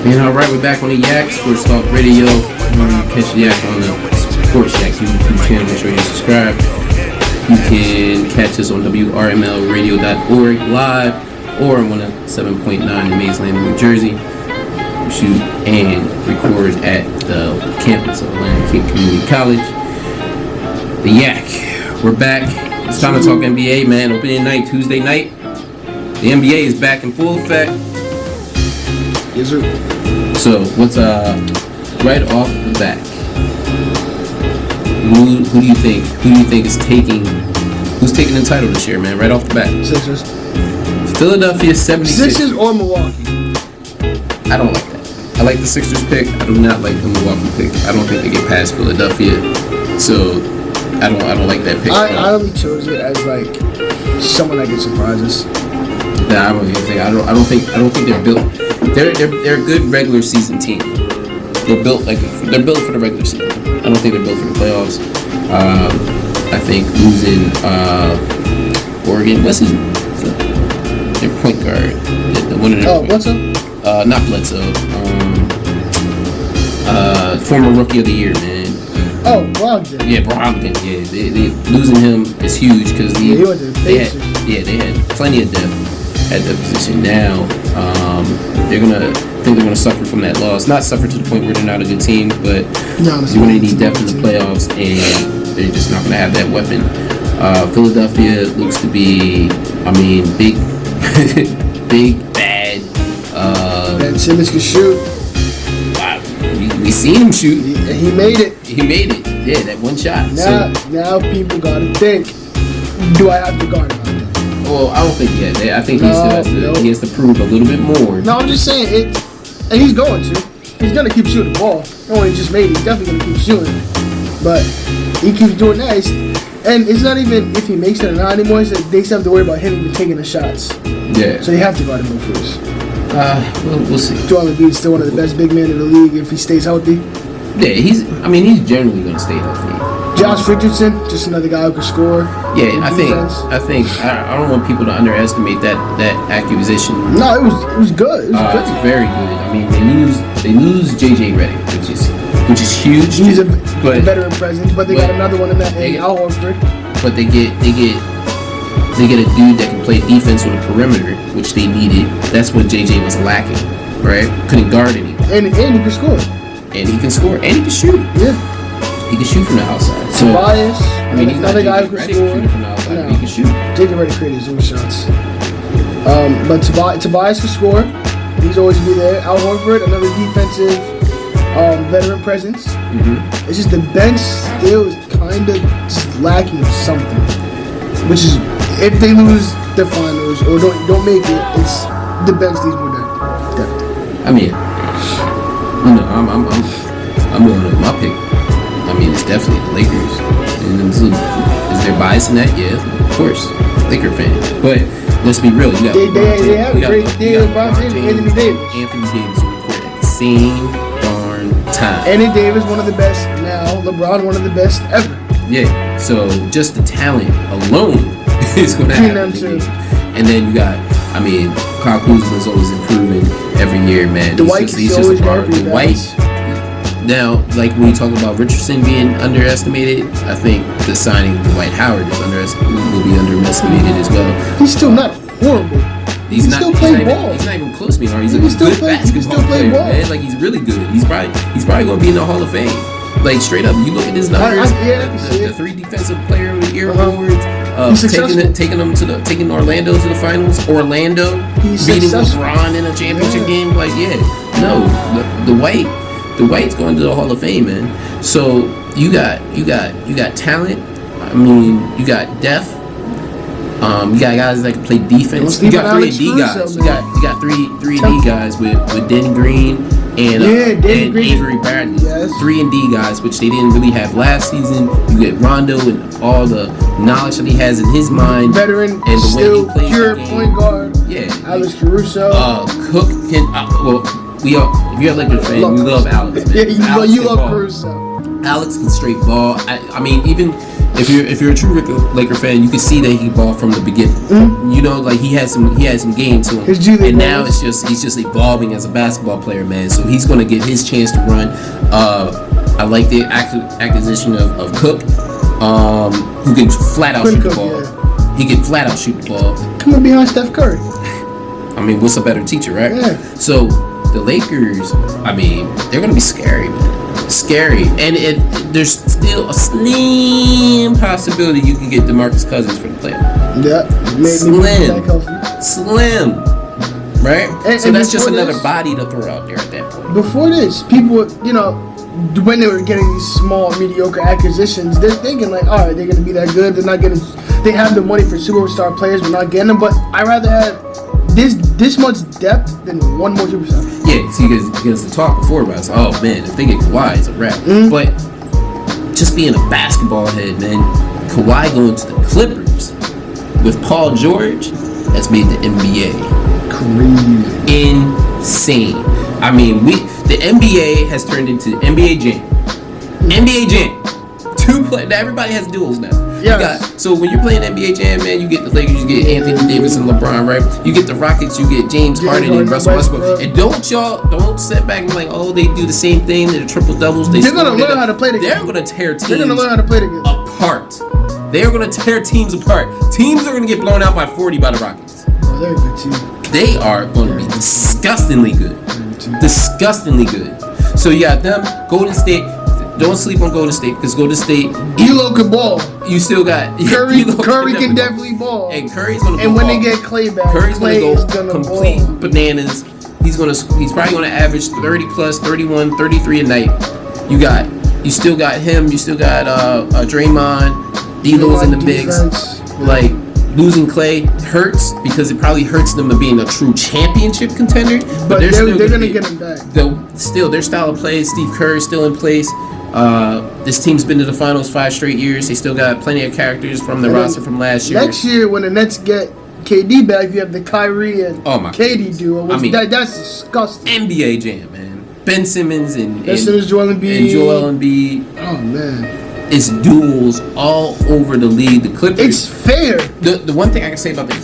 And alright, we're back on the Yack Sports Talk Radio. You can catch the Yack on the Sports Yack YouTube channel. Make sure you subscribe. You can catch us on WRMLradio.org live or on 107.9 in Maysland, New Jersey. We shoot and record at the campus of Atlantic King Community College. The Yack. We're back. It's time to talk NBA, man. Opening night, Tuesday night. The NBA is back in full effect. Yes, sir. So, what's right off the bat? Who do you think? Who do you think is taking? Who's taking the title this year, man? Right off the bat. Sixers. Philadelphia 76ers. Sixers or Milwaukee? I don't like that. I like the Sixers pick. I do not like the Milwaukee pick. I don't think they get past Philadelphia. So, I don't like that pick. I only chose it as like someone that can surprise us. Nah, I don't think. I don't think they're built. They're a good regular season team. They're built for the regular season. I don't think they're built for the playoffs. I think losing Oregon. What's their point guard? The one of their Bledsoe? Not Bledsoe. Former Rookie of the Year, man. Oh, Brogdon. Yeah, Brogdon. Yeah, they losing him is huge because he went to the Pacers. They had plenty of depth at that position. Now, they're gonna suffer from that loss. Not suffer to the point where they're not a good team, but you're gonna need depth in the playoffs, and they're just not gonna have that weapon. Philadelphia looks to be, big, big, bad. Ben Simmons can shoot. We seen him shoot. He made it. He made it. Yeah, that one shot. Now people gotta think. Do I have to guard him out there? Well, I don't think yet. I think he has to prove a little bit more. No, I'm just saying it, and he's going to. He's gonna keep shooting the ball. No, he just made it. He's definitely gonna keep shooting. But he keeps doing that. And it's not even if he makes it or not anymore. It's that they still have to worry about him even taking the shots. Yeah. So you have to guard him first. We'll see. Joel Embiid is still one of the best big men in the league if he stays healthy. Yeah, he's generally gonna stay healthy. Josh Richardson, just another guy who can score. Yeah, I don't want people to underestimate that accusation. No, it was good. It was good. It's very good. They lose JJ Redick, which is huge. He's a veteran presence, but they got another one in that Al Horford. But they get a dude that can play defense on the perimeter, which they needed. That's what JJ was lacking, right? Couldn't guard anyone. And he can score. And he can score. And he can shoot. Yeah. He can shoot from the outside. So, Tobias, he's another guy who can score. From the outside, but he can shoot. JJ Redick created his own shots. But Tobias can score. He's always be there. Al Horford, another defensive veteran presence. Mm-hmm. It's just the bench still is kind of just lacking something. Which is, if they lose the finals or don't make it, it's the bench needs more depth. I'm going with my pick. It's definitely the Lakers. And is there bias in that? Yeah, of course. Laker fan. But let's be real. You got they have a great deal of LeBron James and Anthony Davis. Anthony Davis on the court at the same darn time. Anthony Davis, one of the best now. LeBron, one of the best ever. Yeah. So just the talent alone is going to happen. And then you got, Kyle Kuzma is always improving every year, man. Dwight he's just a part of the Dwight. Now, like when you talk about Richardson being underestimated, I think the signing of Dwight Howard will be underestimated as well. He's still not horrible. He still plays ball. He's not even close to being hard. He's a good basketball player, man. Like he's really good. He's probably going to be in the Hall of Fame. Like straight up, you look at his numbers. The 3 defensive player of the year awards. Taking Orlando to the finals. Orlando beating LeBron in a championship game. Like the White's going to the Hall of Fame, man. So you got talent. You got depth. You got guys that can play defense. You got 3 D guys. You got 3 D guys with Den Green and Avery Bradley. Yes. 3 and D guys, which they didn't really have last season. You get Rondo and all the knowledge that he has in his mind, veteran and the still way he plays pure the game. point guard. Yeah, Alex Caruso. Cook can. If you're a Lakers fan, you love Alex. Man. Yeah, you love Caruso. Alex can straight ball. I mean, even if you're a true Laker fan, you can see that he balled from the beginning. Mm-hmm. You know, like he had some game to him, and now he's just evolving as a basketball player, man. So he's gonna get his chance to run. I like the acquisition of Cook, who can flat out shoot the ball. Yeah. He can flat out shoot the ball. Coming behind Steph Curry. I mean, what's a better teacher, right? Yeah. So the Lakers, I mean, they're gonna be scary, man. Scary, and there's still a slim possibility you can get DeMarcus Cousins for the playoff. Yeah, slim, right? So and that's just another body to throw out there at that point. Before this, people, you know, when they were getting these small, mediocre acquisitions, they're thinking like, all right, they're gonna be that good. They're not getting. They have the money for superstar players, but not getting them. But I rather have this much depth than one more superstar. Yeah, see, because the talk before about it's, oh man, if they get Kawhi, it's a wrap. Mm-hmm. But just being a basketball head, man, Kawhi going to the Clippers with Paul George has made the NBA crazy, insane. I mean, the NBA has turned into NBA Jam. NBA Jam. Everybody has duels now. Yeah. So when you're playing NBA Jam, man, you get the Lakers, you get Anthony Davis and LeBron, right? You get the Rockets, you get James Harden and Russell Westbrook. And don't sit back and be like, oh, they do the same thing. They're triple doubles. They're gonna learn how to play together. They're gonna tear teams. They're gonna learn how to play together. Apart. They're gonna tear teams apart. Teams are gonna get blown out by 40 by the Rockets. Oh, they're a good team. They are going to be disgustingly good. Disgustingly good. So you got them, Golden State. Don't sleep on Golden State because Golden State. D'Lo can ball. You still got Curry can definitely ball. And Curry's gonna. And when they get Clay back, Curry's Clay gonna go complete ball. Bananas. He's probably gonna average 30 plus, 31, 33 a night. You still got him. You still got Draymond. D'Lo's in the mix. Like losing Clay hurts because it probably hurts them of being a true championship contender. But they're gonna get him back. Still, their style of play. Steve Kerr is still in place. This team's been to the finals 5 straight years. They still got plenty of characters from the roster from last year. Next year, when the Nets get KD back, you have the Kyrie and KD duo. That's disgusting. NBA Jam, man. Ben Simmons and Joel Embiid. Oh man. It's duels all over the league. The Clippers. It's fair. The one thing I can say about the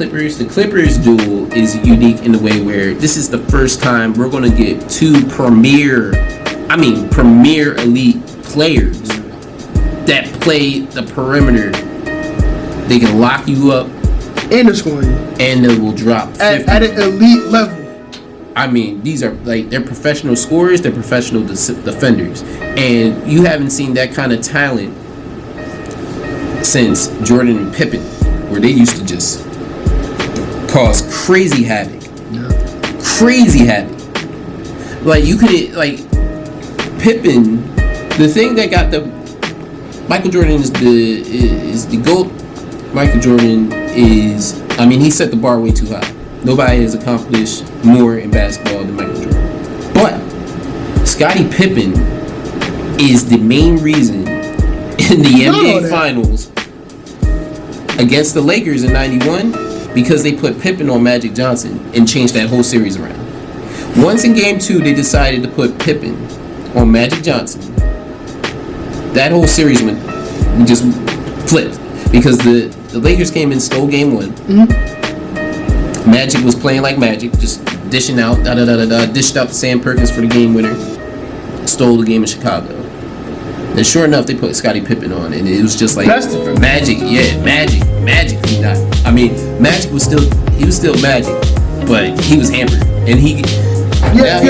Clippers duel is unique in the way where this is the first time we're going to get 2 premier elite players that play the perimeter. They can lock you up and they're scoring, and they will drop 50. At an elite level. I mean, these are they're professional scorers, they're professional defenders, and you haven't seen that kind of talent since Jordan and Pippen, where they used to just cause crazy havoc. Yeah. Crazy havoc. Like you could Pippen, the thing that got the Michael Jordan is the GOAT. Michael Jordan is, he set the bar way too high. Nobody has accomplished more in basketball than Michael Jordan. But Scottie Pippen is the main reason in the NBA Finals against the Lakers in '91 because they put Pippen on Magic Johnson and changed that whole series around. Once in Game 2, they decided to put Pippen on Magic Johnson. That whole series just flipped because the Lakers came and stole Game 1. Mm-hmm. Magic was playing like Magic, just dishing out, dished out to Sam Perkins for the game winner, stole the game in Chicago. And sure enough, they put Scottie Pippen on, and it was just like Magic. Magic was still Magic, but he was hampered, and he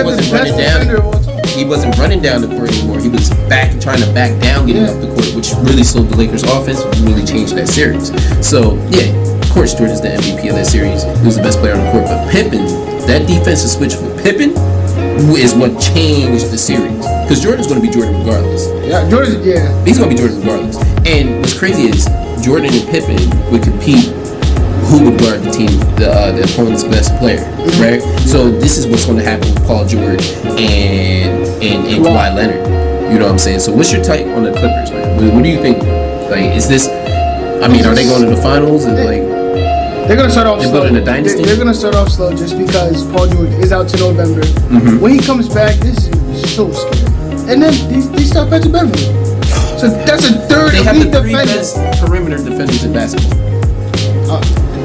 wasn't running down. He wasn't running down the court anymore. He was trying to back down, getting up the court, which really slowed the Lakers' offense, really changed that series. So of course, Jordan's the MVP of that series. He was the best player on the court. But Pippen, that defensive switch with Pippen is what changed the series. Because Jordan's going to be Jordan regardless. He's going to be Jordan regardless. And what's crazy is Jordan and Pippen would compete who would guard the team, the opponent's best player, right? So this is what's going to happen with Paul George and Kawhi Leonard. You know what I'm saying? So what's your take on the Clippers, man? What do you think? Like, is this... are they going to the finals and they're gonna start off slow. Building a dynasty? They're gonna start off slow just because Paul George is out to November. Mm-hmm. When he comes back, this is so scary. and then they start Patrick Beverly. So that's a third They have the elite three defender. best perimeter defenders in basketball.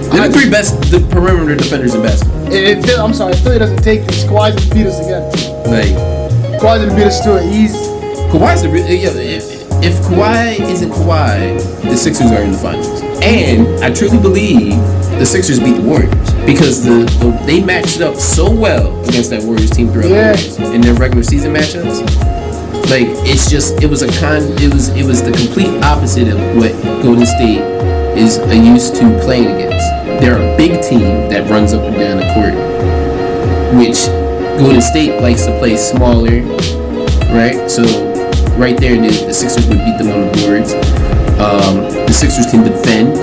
They're the three best perimeter defenders in basketball. I'm sorry, Philly doesn't take this. Kawhi's gonna beat us again. Like, Kawhi's gonna beat us to it. Kawhi's the if Kawhi isn't Kawhi, the Sixers are in the finals. And I truly believe the Sixers beat the Warriors because they matched up so well against that Warriors team throughout the years in their regular season matchups. Like it was the complete opposite of what Golden State is used to playing against. They're a big team that runs up and down the court, which Golden State likes to play smaller, right? So right there, the Sixers would beat them on the boards. The Sixers can defend.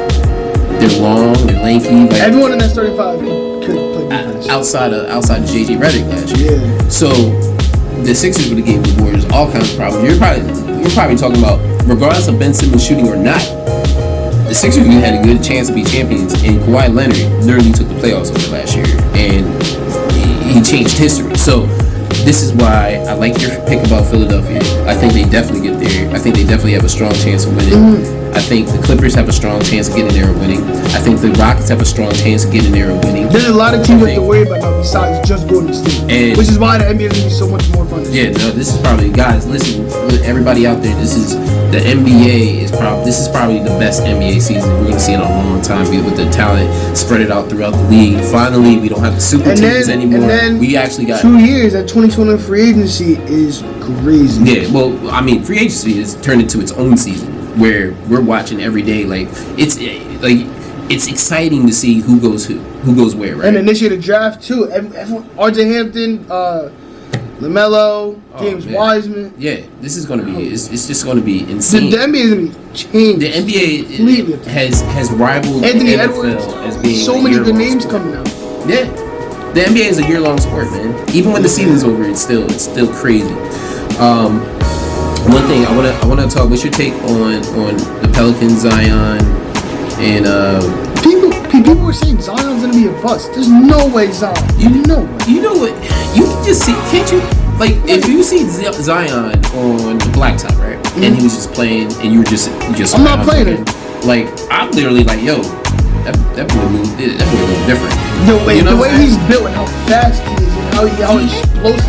They're long, they're lanky. Like, everyone in that starting five could play defense. Outside of JJ Redick last year. Yeah. So the Sixers would have gave the Warriors all kinds of problems. You're probably talking about, regardless of Ben Simmons shooting or not, the Sixers had a good chance to be champions, and Kawhi Leonard literally took the playoffs over last year, and he changed history. So this is why I like your pick about Philadelphia. I think they definitely get there. I think they definitely have a strong chance of winning. I think the Clippers have a strong chance of getting there and winning. I think the Rockets have a strong chance of getting there and winning. There's a lot of teams you have to worry about now besides just Golden State, which is why the NBA is going to be so much more fun. This is probably, guys, listen, everybody out there, this is probably the best NBA season we're going to see in a long time with the talent spread it out throughout the league. Finally, we don't have the super teams anymore. And then we actually got 2 years. That 2020 free agency is crazy. Yeah, well, I mean, free agency is turned into its own season where we're watching every day. Like it's exciting to see who goes where, right? And then this year the draft too. Everyone, RJ Hampton, LaMelo, James Wiseman. Yeah, this is going to be. It's just going to be insane. The NBA is going to be changed. The NBA has rivaled Anthony the NFL Edwards, as being so many good names coming out. Yeah, the NBA is a year-long sport, man. Even when the season's over, it's still crazy. One thing I wanna talk. What's your take on the Pelicans, Zion, and people were saying Zion's gonna be a bust. There's no way Zion. You know what? You can just see. Can't you? Like if you see Zion on the blacktop, right? Mm-hmm. And he was just playing, and you were just. I'm not playing it. Like I'm literally like, yo, that boy moved. That boy look different. The way he's built, and how fast he is, and how explosive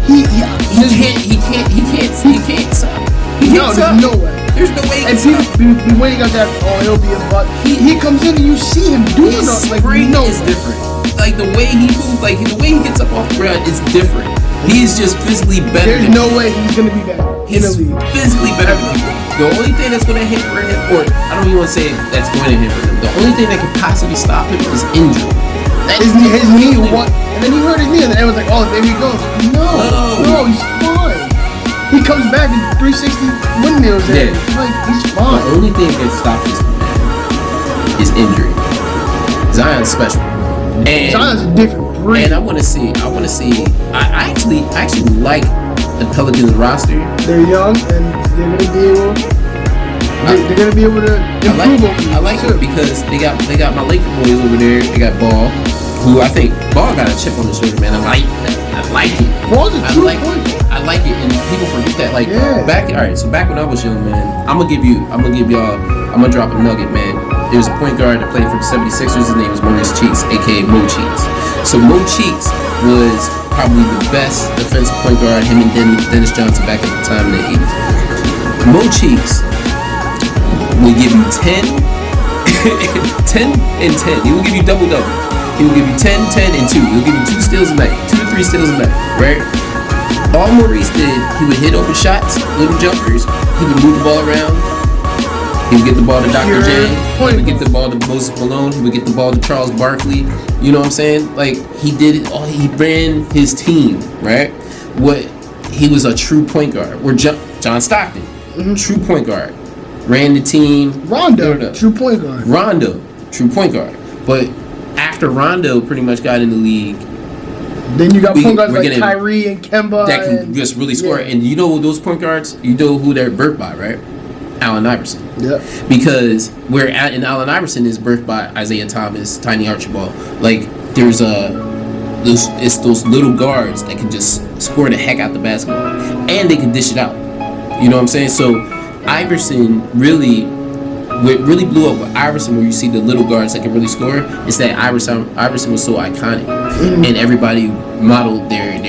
he is. He can't stop. There's no way. There's no way. And people be waiting out that. Oh, he'll be a butt. He comes in and you see him doing it. Like no, is different. Like the way he moves, like the way he gets up off the ground is different. He's just physically better. There's no way he's gonna be better. He's physically better than people. The only thing that's gonna hamper him, or I don't even want to say that's going to hamper him. The only thing that could possibly stop him is injury. His knee, and then he hurt his knee, and everyone's like, "Oh, there he goes." No, he's fine. He comes back in 360 windmills, and he's fine. The only thing that stops this is injury. Zion's special, and Zion's a different breed. And I want to see. I actually like the Pelicans roster. They're young, and they're gonna be able to improve. I like it because they got my Laker boys over there. They got Ball, who I think Ball got a chip on his shoulder, man. I like it. Ball's a true point. I like it, and people forget that. Like back when I was young, man. I'm gonna drop a nugget, man. There's a point guard that played for the 76ers. His name is Maurice Cheeks, aka Mo Cheeks. So Mo Cheeks was probably the best defensive point guard. Him and Dennis Johnson back at the time in the 80s. Mo Cheeks will give you 10 and 10. He will give you double-double. He will give you 10, 10, and 2. He'll give you 2 steals a night, 2 to 3 steals a night, right? All Maurice did, he would hit open shots, little jumpers. He would move the ball around. He would get the ball to Dr. J. He would get the ball to Moses Malone. He would get the ball to Charles Barkley. You know what I'm saying? Like, he did it all. He ran his team, right? He was a true point guard. John Stockton, true point guard. Ran the team. Rondo, true point guard. Rondo, true point guard. But after Rondo pretty much got in the league, then you got point guards like Kyrie and Kemba that can just really score. And you know those point guards, you know who they're birthed by, right? Allen Iverson. Yeah. Because and Allen Iverson is birthed by Isaiah Thomas, Tiny Archibald. Like there's a those little guards that can just score the heck out the basketball, and they can dish it out. You know what I'm saying? So Iverson what really blew up with Iverson, where you see the little guards that can really score, is that Iverson was so iconic, and everybody modeled their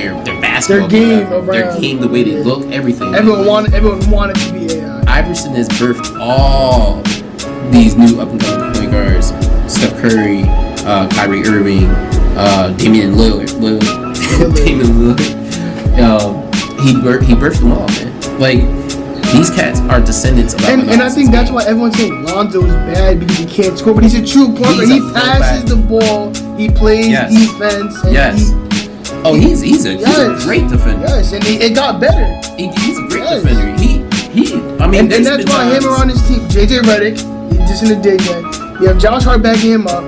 basketball, their game, the way they look, everything. Everyone wanted to be a. Iverson has birthed all these new up and coming point guards: Steph Curry, Kyrie Irving, Damian Lillard. Damian Lillard. He birthed them all, man. Like, these cats are descendants of and I think that's why everyone's saying Lonzo is bad because he can't score, but he's a true player. He passes the ball, he plays defense. And he's a great defender. Yes, and it got better. He's a great defender. And that's why him around his team, JJ Redick, he's just in the dig yet. You have Josh Hart backing him up.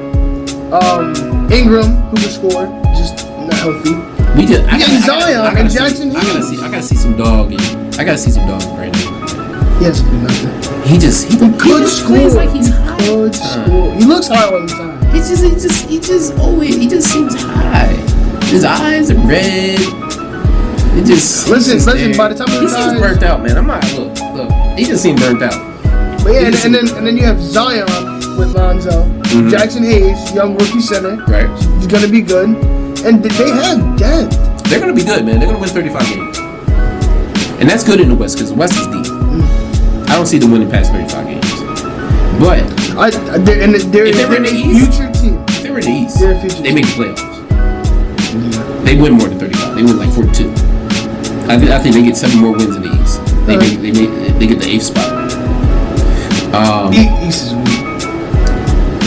Ingram, who can score, just not healthy. I got Zion and Jackson Hayes. I gotta see some dog. I gotta see some dog right now. He hasn't do nothing. He could score. Like he's high. He looks high all the time. He just seems high. His eyes are red. It just listen. By the time he seems burnt out, man. I'm not look. He just seems burnt out. But yeah, and then you have Zion with Lonzo, Jackson Hayes, young rookie center. Right. He's gonna be good, and they have depth. They're gonna be good, man. They're gonna win 35 games, and that's good in the West because the West is deep. I don't see them winning past 35 games. But they're a future team. If they were in the East, they make the playoffs. Yeah. They win more than 35. They win like 42. I think they get 7 more wins in the East. They get the 8th spot. East is weak.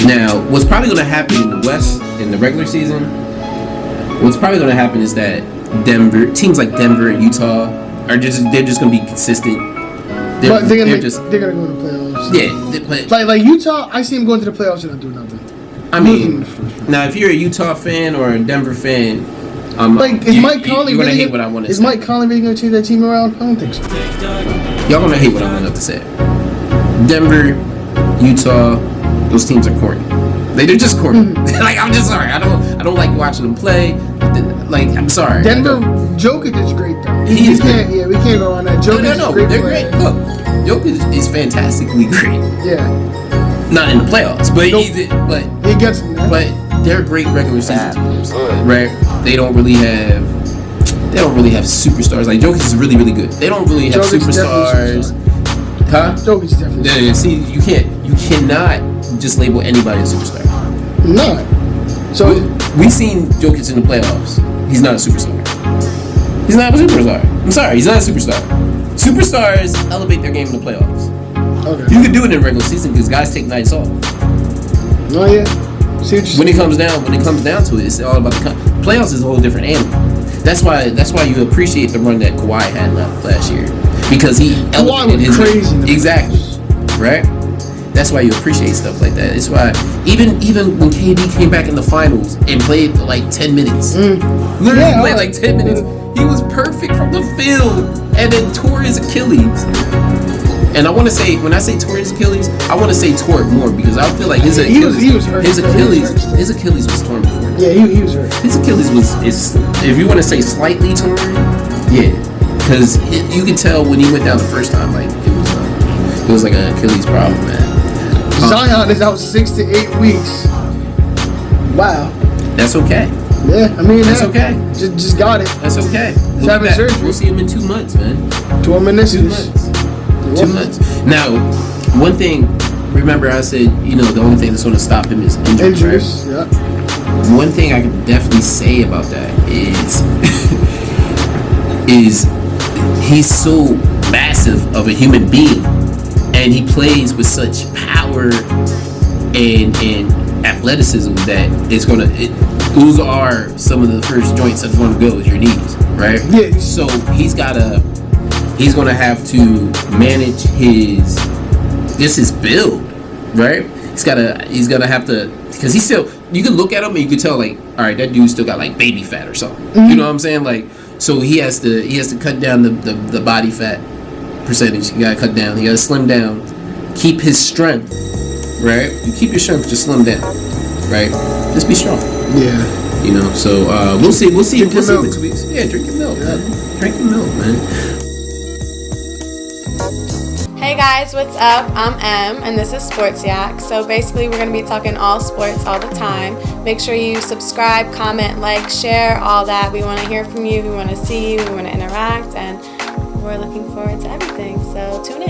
Now, what's probably going to happen in the West in the regular season? What's probably going to happen is that teams like Denver and Utah they're just going to be consistent. They're gonna go to the playoffs. Yeah, they play. Like Utah, I see them going to the playoffs and not doing nothing. I mean, now if you're a Utah fan or a Denver fan, is Mike Conley you're gonna hate what I want to say. Is Mike Conley really gonna change that team around? I don't think so. Y'all gonna hate what I'm gonna have to say. Denver, Utah, those teams are corny. They're just corny. Like, I'm just sorry. I don't like watching them play. Like, I'm sorry. Denver, Jokic is great though. He is great. Yeah, we can't go on that. Jokic No, is great. They're great. Look, Jokic is fantastically great. Yeah. Not in the playoffs, but he gets them there. But they're great regular season teams, right? They don't really have superstars. Like, Jokic is really, really good. They don't really have superstars. Huh? Jokic is definitely. Yeah. See, you cannot just label anybody a superstar. Not. So we've seen Jokic in the playoffs. He's not a superstar. He's not a superstar. I'm sorry, he's not a superstar. Superstars elevate their game in the playoffs. Okay. You can do it in regular season because guys take nights off. Oh yeah. When it comes down to it, it's all about the playoffs is a whole different animal. That's why you appreciate the run that Kawhi had last year because he elevated his crazy. Exactly. Right. That's why you appreciate stuff like that. It's why even when KD came back in the finals and played like 10 minutes, literally played like 10 minutes, he was perfect from the field and then tore his Achilles. And I want to say, when I say tore his Achilles, I want to say tore it more because I feel like his Achilles was torn before. Yeah, he was hurt. His Achilles is if you want to say slightly torn, yeah, because you can tell when he went down the first time, like it was like an Achilles problem, man. Zion is out 6 to 8 weeks. Wow. That's okay. Yeah, I mean that's okay. Just got it. That's okay. He's having surgery. We'll see him in 2 months, man. 2 months. 2 months. 2 months. Now, one thing. Remember, I said the only thing that's going to stop him is injuries. Right? Yeah. One thing I can definitely say about that is he's so massive of a human being. And he plays with such power and athleticism that those are some of the first joints that's going to go is your knees, right? Yeah. So he's gonna have to manage his build, right? He's gonna have to because he's still. You can look at him and you can tell like, all right, that dude still got like baby fat or something. Mm-hmm. You know what I'm saying? Like, so he has to cut down the body fat percentage. You gotta cut down. You gotta slim down. Keep his strength, right? You keep your strength, just slim down, right? Just be strong. Yeah. You know, so we'll see. Drink your milk. In 2 weeks. Yeah, drink your milk, man. Drink your milk, man. Hey guys, what's up? I'm Em, and this is Sports Yack. So basically, we're going to be talking all sports all the time. Make sure you subscribe, comment, like, share, all that. We want to hear from you. We want to see you. We want to interact, and we're looking forward to everything. So tune in.